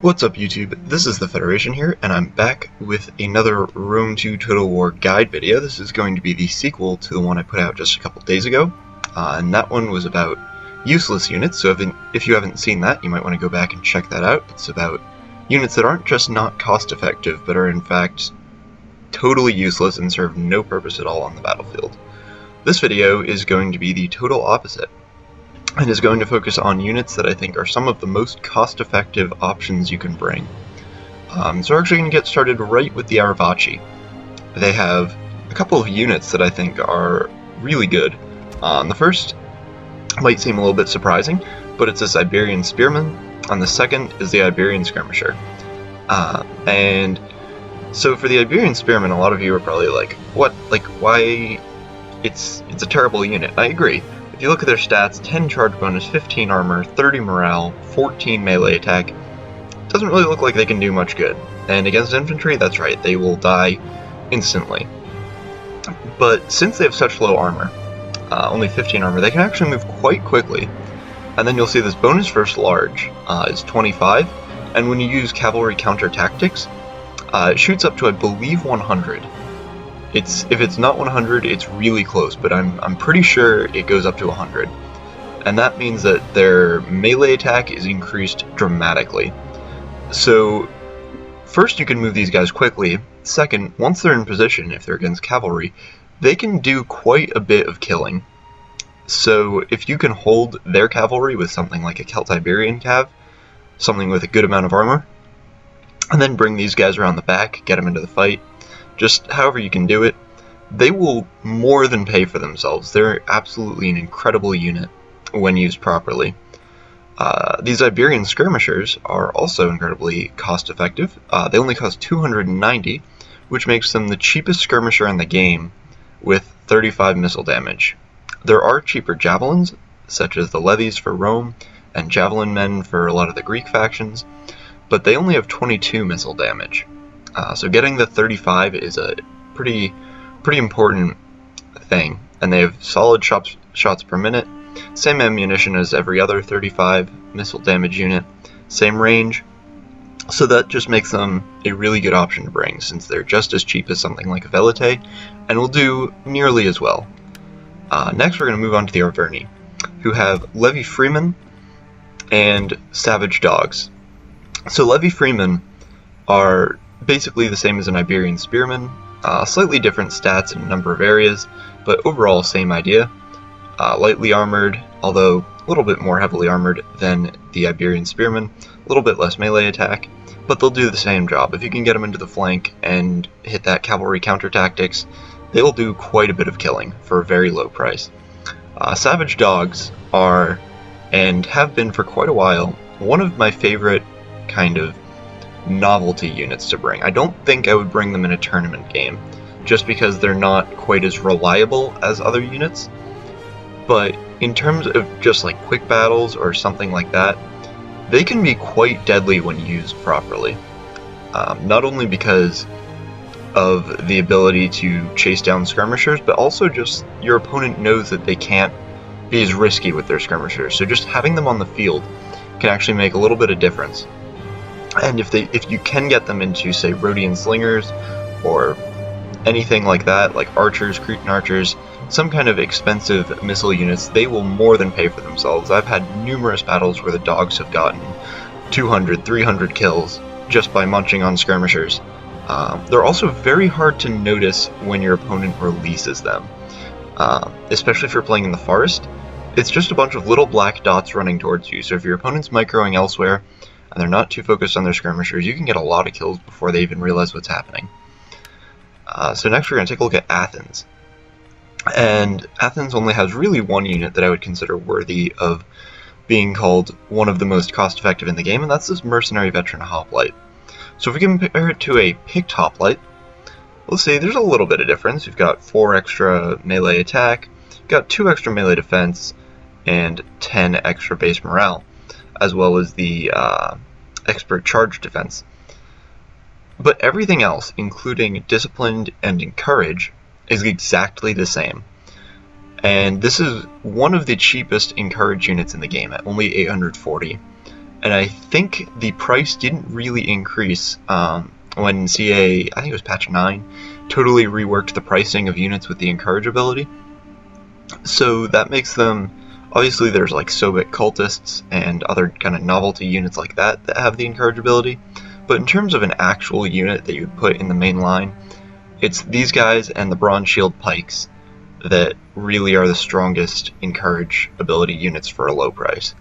What's up YouTube, this is the Federation here, and I'm back with another Rome 2 Total War guide video. This is going to be the sequel to the one I put out just a couple days ago, and that one was about useless units, so if you haven't seen that, you might want to go back and check that out. It's about units that aren't just not cost effective, but are in fact totally useless and serve no purpose at all on the battlefield. This video is going to be the total opposite, and is going to focus on units that I think are some of the most cost-effective options you can bring. So we're actually going to get started right with the Aravacci. They have a couple of units that I think are really good. The first might seem a little bit surprising, but it's this Iberian Spearman, and the second is the Iberian Skirmisher. And so for the Iberian Spearman, a lot of you are probably like, what? Like, why? It's a terrible unit. I agree. If you look at their stats, 10 charge bonus, 15 armor, 30 morale, 14 melee attack, doesn't really look like they can do much good. And against infantry, that's right, they will die instantly. But since they have such low armor, only 15 armor, they can actually move quite quickly. And then you'll see this bonus versus large is 25, and when you use cavalry counter tactics, it shoots up to, I believe, 100. If it's not 100, it's really close, but I'm pretty sure it goes up to 100. And that means that their melee attack is increased dramatically. So, first you can move these guys quickly. Second, once they're in position, if they're against cavalry, they can do quite a bit of killing. So, if you can hold their cavalry with something like a Celtiberian cav, something with a good amount of armor, and then bring these guys around the back, get them into the fight, just however you can do it, they will more than pay for themselves. They're absolutely an incredible unit when used properly. These Iberian Skirmishers are also incredibly cost effective. They only cost 290, which makes them the cheapest skirmisher in the game with 35 missile damage. There are cheaper javelins, such as the levies for Rome and javelin men for a lot of the Greek factions, but they only have 22 missile damage. So getting the 35 is a pretty important thing, and they have solid shots per minute, same ammunition as every other 35 missile damage unit, same range, so that just makes them a really good option to bring, since they're just as cheap as something like a Velite, and will do nearly as well. Next we're going to move on to the Arverni, who have Levy Freemen and Savage Dogs. So Levy Freemen are basically the same as an Iberian Spearman, slightly different stats in a number of areas, but overall same idea. Lightly armored, although a little bit more heavily armored than the Iberian Spearman, a little bit less melee attack, but they'll do the same job. If you can get them into the flank and hit that cavalry counter tactics, they will do quite a bit of killing for a very low price. Savage Dogs are, and have been for quite a while, one of my favorite kind of novelty units to bring. I don't think I would bring them in a tournament game, just because they're not quite as reliable as other units, but in terms of just like quick battles or something like that, they can be quite deadly when used properly. Not only because of the ability to chase down skirmishers, but also just your opponent knows that they can't be as risky with their skirmishers, so just having them on the field can actually make a little bit of difference. And if you can get them into, say, Rhodian Slingers, or anything like that, like archers, Cretan archers, some kind of expensive missile units, they will more than pay for themselves. I've had numerous battles where the dogs have gotten 200, 300 kills just by munching on skirmishers. They're also very hard to notice when your opponent releases them, especially if you're playing in the forest. It's just a bunch of little black dots running towards you, so if your opponent's microing elsewhere, and they're not too focused on their skirmishers, you can get a lot of kills before they even realize what's happening. So next we're going to take a look at Athens. And Athens only has really one unit that I would consider worthy of being called one of the most cost-effective in the game, and that's this Mercenary Veteran Hoplite. So if we compare it to a picked Hoplite, let's see, there's a little bit of difference. You've got 4 extra melee attack, you've got 2 extra melee defense, and 10 extra base morale, as well as the expert charge defense. But everything else, including disciplined and encourage, is exactly the same. And this is one of the cheapest encourage units in the game at only 840. and I think the price didn't really increase when CA, I think it was patch 9, totally reworked the pricing of units with the Encourage ability. So that makes them, obviously there's like Sobek cultists and other kind of novelty units like that that have the Encourage ability, but in terms of an actual unit that you would put in the main line, it's these guys and the Bronze Shield Pikes that really are the strongest Encourage ability units for a low price.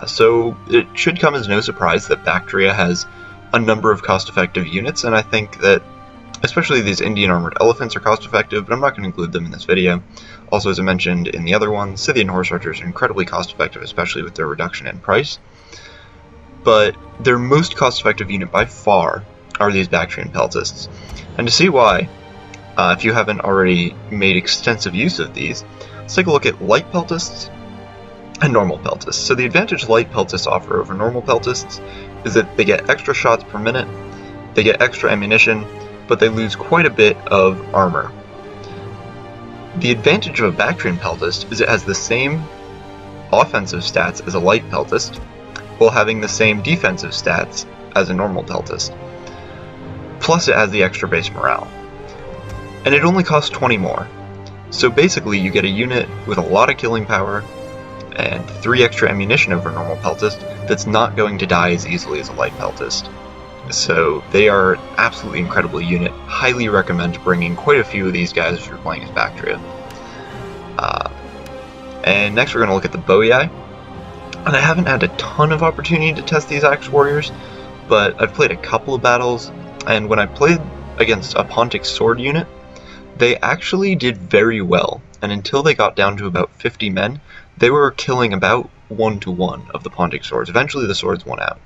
So it should come as no surprise that Bactria has a number of cost-effective units, and I think that especially these Indian Armored Elephants are cost-effective, but I'm not going to include them in this video. Also, as I mentioned in the other one, Scythian Horse Archers are incredibly cost-effective, especially with their reduction in price. But their most cost-effective unit by far are these Bactrian Peltasts. And to see why, if you haven't already made extensive use of these, let's take a look at Light Peltasts and Normal Peltasts. So the advantage Light Peltasts offer over Normal Peltasts is that they get extra shots per minute, they get extra ammunition, but they lose quite a bit of armor. The advantage of a Bactrian Peltast is it has the same offensive stats as a Light Peltast, while having the same defensive stats as a Normal Peltast. Plus it has the extra base morale. And it only costs 20 more. So basically you get a unit with a lot of killing power and 3 extra ammunition over Normal Peltast that's not going to die as easily as a Light Peltast. So they are an absolutely incredible unit. Highly recommend bringing quite a few of these guys if you're playing as Bactria. And next we're going to look at the Boii. And I haven't had a ton of opportunity to test these Axe Warriors, but I've played a couple of battles, and when I played against a Pontic Sword unit, they actually did very well, and until they got down to about 50 men, they were killing about 1-to-1 of the Pontic Swords. Eventually the swords won out.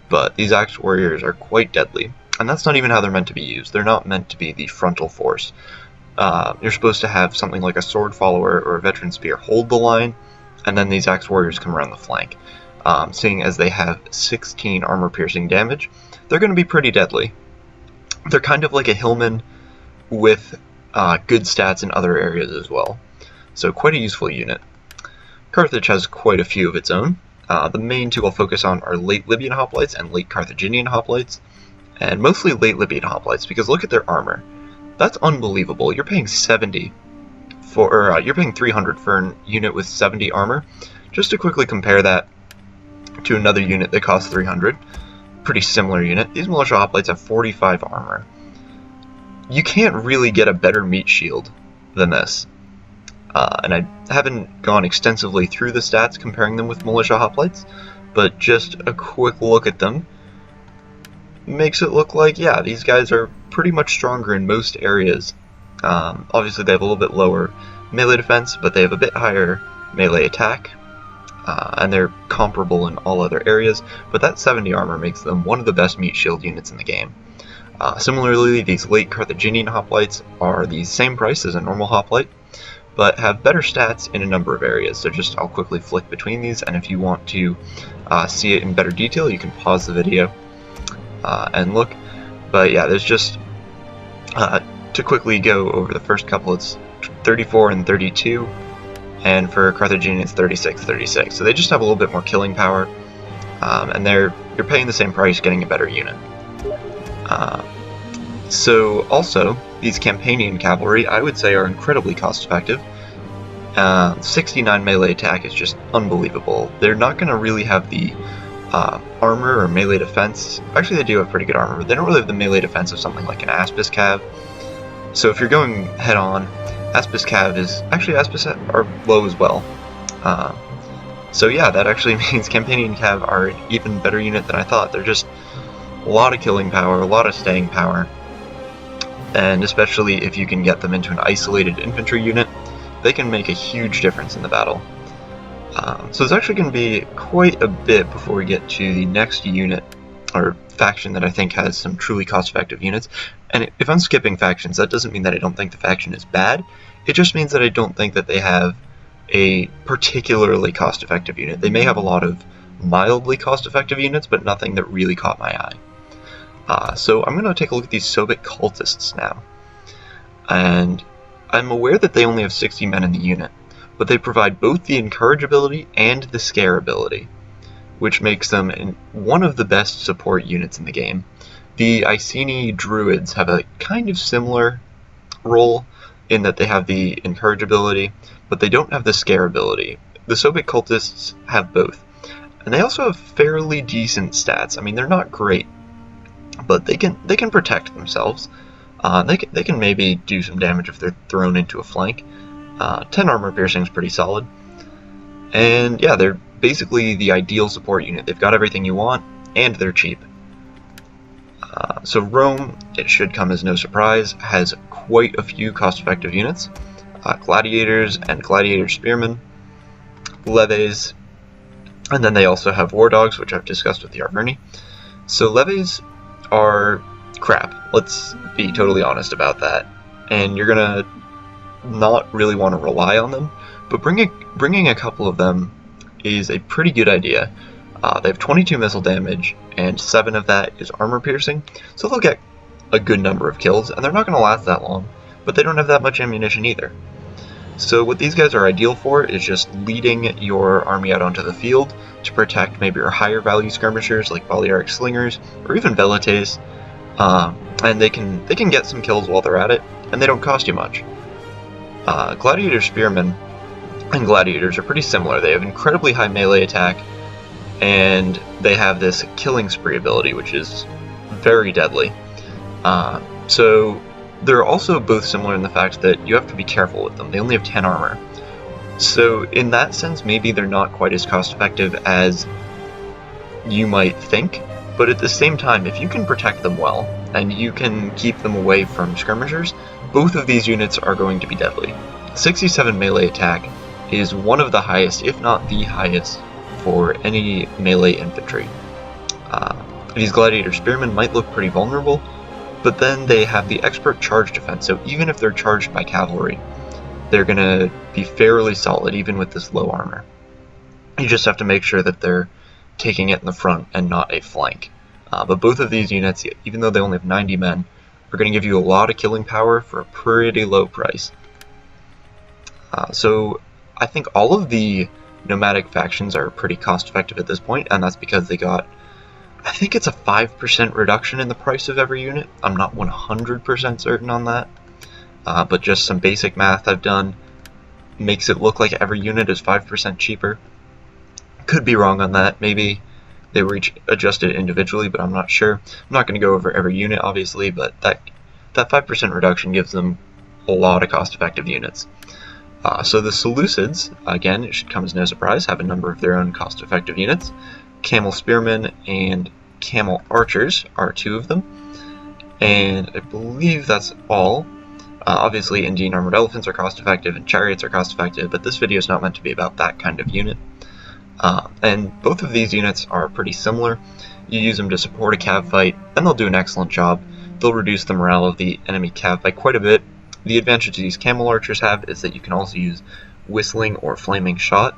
But these Axe Warriors are quite deadly, and that's not even how they're meant to be used. They're not meant to be the frontal force. You're supposed to have something like a Sword Follower or a Veteran Spear hold the line, and then these Axe Warriors come around the flank. Seeing as they have 16 armor-piercing damage, they're going to be pretty deadly. They're kind of like a Hillman with good stats in other areas as well. So quite a useful unit. Carthage has quite a few of its own. The main two I'll focus on are late Libyan Hoplites and late Carthaginian Hoplites, and mostly late Libyan Hoplites, because look at their armor. That's unbelievable. You're paying 70 for, or you're paying 300 for a unit with 70 armor. Just to quickly compare that to another unit that costs 300, pretty similar unit. These Militia Hoplites have 45 armor. You can't really get a better meat shield than this. And I haven't gone extensively through the stats comparing them with Militia Hoplites, but just a quick look at them makes it look like, yeah, these guys are pretty much stronger in most areas. Obviously they have a little bit lower melee defense, but they have a bit higher melee attack, and they're comparable in all other areas, but that 70 armor makes them one of the best meat shield units in the game. Similarly, these late Carthaginian Hoplites are the same price as a normal Hoplite, but have better stats in a number of areas. So just I'll quickly flick between these, and if you want to see it in better detail, you can pause the video and look. But yeah, there's just, to quickly go over the first couple, it's 34 and 32, and for Carthaginian it's 36, 36. So they just have a little bit more killing power, and you're paying the same price getting a better unit. So also, these Campanian Cavalry I would say are incredibly cost effective. 69 melee attack is just unbelievable. They're not going to really have the armor or melee defense. Actually, they do have pretty good armor, but they don't really have the melee defense of something like an Aspis Cav. So if you're going head on, Aspis Cav is... Actually, Aspis are low as well. So yeah, that actually means Campanian Cav are an even better unit than I thought. They're just a lot of killing power, a lot of staying power, and especially if you can get them into an isolated infantry unit, they can make a huge difference in the battle. So it's actually going to be quite a bit before we get to the next unit, or faction that I think has some truly cost-effective units. And if I'm skipping factions, that doesn't mean that I don't think the faction is bad, it just means that I don't think that they have a particularly cost-effective unit. They may have a lot of mildly cost-effective units, but nothing that really caught my eye. So I'm going to take a look at these Sobek cultists now. And I'm aware that they only have 60 men in the unit, but they provide both the Encourage ability and the Scare ability, which makes them one of the best support units in the game. The Iceni Druids have a kind of similar role in that they have the Encourage ability, but they don't have the Scare ability. The Sobic Cultists have both, and they also have fairly decent stats. I mean, they're not great, but they can protect themselves. They can maybe do some damage if they're thrown into a flank. 10 armor piercing is pretty solid, and yeah, they're basically the ideal support unit. They've got everything you want, and they're cheap. So Rome, it should come as no surprise, has quite a few cost-effective units. Gladiators and Gladiator Spearmen, Leves, and then they also have War Dogs, which I've discussed with the Arverni. So Leves are crap, let's be totally honest about that, and you're gonna not really want to rely on them, but bringing a couple of them is a pretty good idea. They have 22 missile damage, and 7 of that is armor piercing, so they'll get a good number of kills, and they're not going to last that long, but they don't have that much ammunition either. So what these guys are ideal for is just leading your army out onto the field to protect maybe your higher value skirmishers like Balearic Slingers, or even Velites, and they can get some kills while they're at it, and they don't cost you much. Gladiator Spearmen and Gladiators are pretty similar. They have incredibly high melee attack, and they have this Killing Spree ability, which is very deadly. So they're also both similar in the fact that you have to be careful with them. They only have 10 armor. So in that sense, maybe they're not quite as cost effective as you might think, but at the same time, if you can protect them well, and you can keep them away from skirmishers, both of these units are going to be deadly. 67 melee attack is one of the highest, if not the highest, for any melee infantry. These Gladiator Spearmen might look pretty vulnerable, but then they have the Expert Charge defense, so even if they're charged by cavalry, they're going to be fairly solid even with this low armor. You just have to make sure that they're taking it in the front and not a flank. But both of these units, even though they only have 90 men, are going to give you a lot of killing power for a pretty low price. So I think all of the nomadic factions are pretty cost effective at this point, and that's because they got, I think it's a 5% reduction in the price of every unit. I'm not 100% certain on that, but just some basic math I've done makes it look like every unit is 5% cheaper. Could be wrong on that, maybe they were each adjusted individually, but I'm not sure. I'm not going to go over every unit, obviously, but that 5% reduction gives them a lot of cost-effective units. So the Seleucids, again, it should come as no surprise, have a number of their own cost-effective units. Camel Spearmen and Camel Archers are 2 of them, and I believe that's all. Obviously, Indian Armored Elephants are cost-effective and Chariots are cost-effective, but this video is not meant to be about that kind of unit. And both of these units are pretty similar. You use them to support a cav fight, and they'll do an excellent job. They'll reduce the morale of the enemy cav by quite a bit. The advantage these Camel Archers have is that you can also use Whistling or Flaming Shot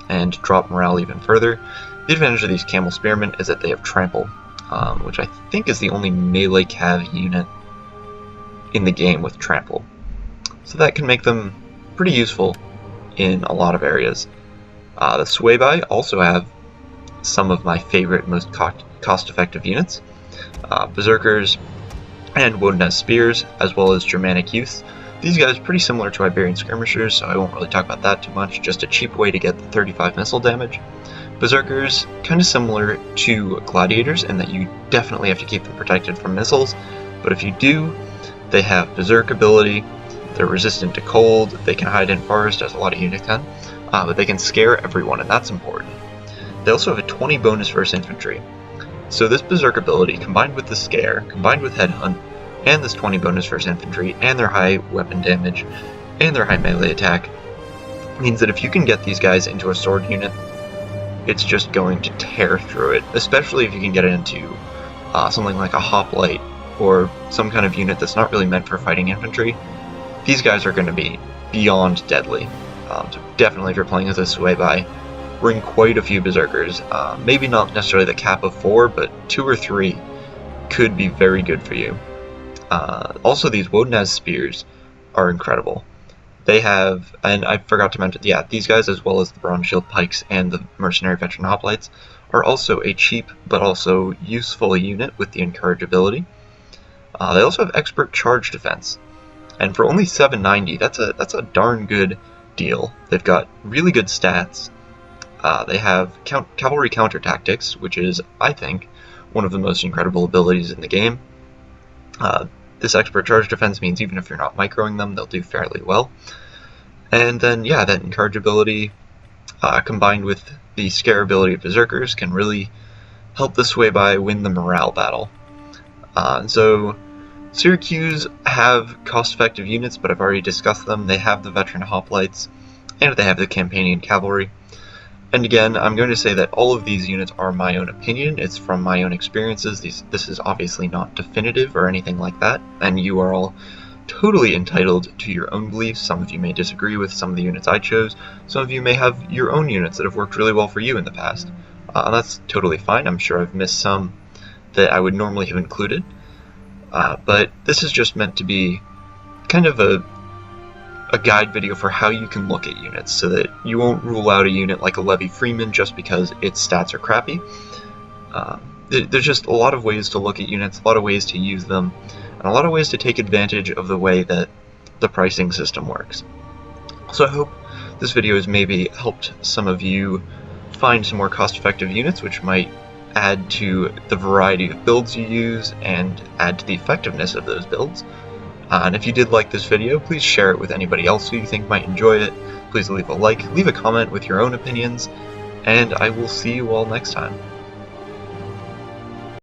and drop morale even further. The advantage of these Camel Spearmen is that they have Trample, which I think is the only melee cav unit in the game with Trample. So that can make them pretty useful in a lot of areas. The Suebi also have some of my favorite, most cost-effective units. Berserkers and Wodeness Spears, as well as Germanic Youths. These guys are pretty similar to Iberian Skirmishers, so I won't really talk about that too much, just a cheap way to get the 35 missile damage. Berserkers, kind of similar to Gladiators in that you definitely have to keep them protected from missiles, but if you do, they have Berserk ability, they're resistant to cold, they can hide in forest, as a lot of units can, but they can scare everyone, and that's important. They also have a 20 bonus versus infantry. So this Berserk ability, combined with the Scare, combined with Headhunt, and this 20 bonus versus infantry, and their high weapon damage, and their high melee attack, means that if you can get these guys into a sword unit, it's just going to tear through it, especially if you can get it into something like a hoplite, or some kind of unit that's not really meant for fighting infantry. These guys are going to be beyond deadly. So definitely if you're playing as a Suebi, bring quite a few Berserkers. Maybe not necessarily the cap of 4, but 2 or 3 could be very good for you. Also, these Wodeness Spears are incredible. They have, and I forgot to mention, yeah, these guys, as well as the Bronze Shield Pikes and the Mercenary Veteran Hoplites, are also a cheap but also useful unit with the Encourage ability. They also have Expert Charge Defense, and for only $7.90, that's a darn good deal. They've got really good stats. They have Cavalry Counter Tactics, which is, I think, one of the most incredible abilities in the game. This Expert Charge Defense means even if you're not microing them, they'll do fairly well. And then, yeah, that Encourage ability, combined with the Scare ability of Berserkers, can really help the Sway Bai win the morale battle. So Syracuse have cost-effective units, but I've already discussed them. They have the Veteran Hoplites, and they have the Campanian Cavalry. And again, I'm going to say that all of these units are my own opinion. It's from my own experiences. This is obviously not definitive or anything like that, and you are all totally entitled to your own beliefs. Some of you may disagree with some of the units I chose. Some of you may have your own units that have worked really well for you in the past. And that's totally fine. I'm sure I've missed some that I would normally have included. But this is just meant to be kind of a guide video for how you can look at units, so that you won't rule out a unit like a Levy Freeman just because its stats are crappy. There's just a lot of ways to look at units, a lot of ways to use them, and a lot of ways to take advantage of the way that the pricing system works. So I hope this video has maybe helped some of you find some more cost-effective units, which might add to the variety of builds you use and add to the effectiveness of those builds. And if you did like this video, please share it with anybody else who you think might enjoy it. Please leave a like, leave a comment with your own opinions, and I will see you all next time.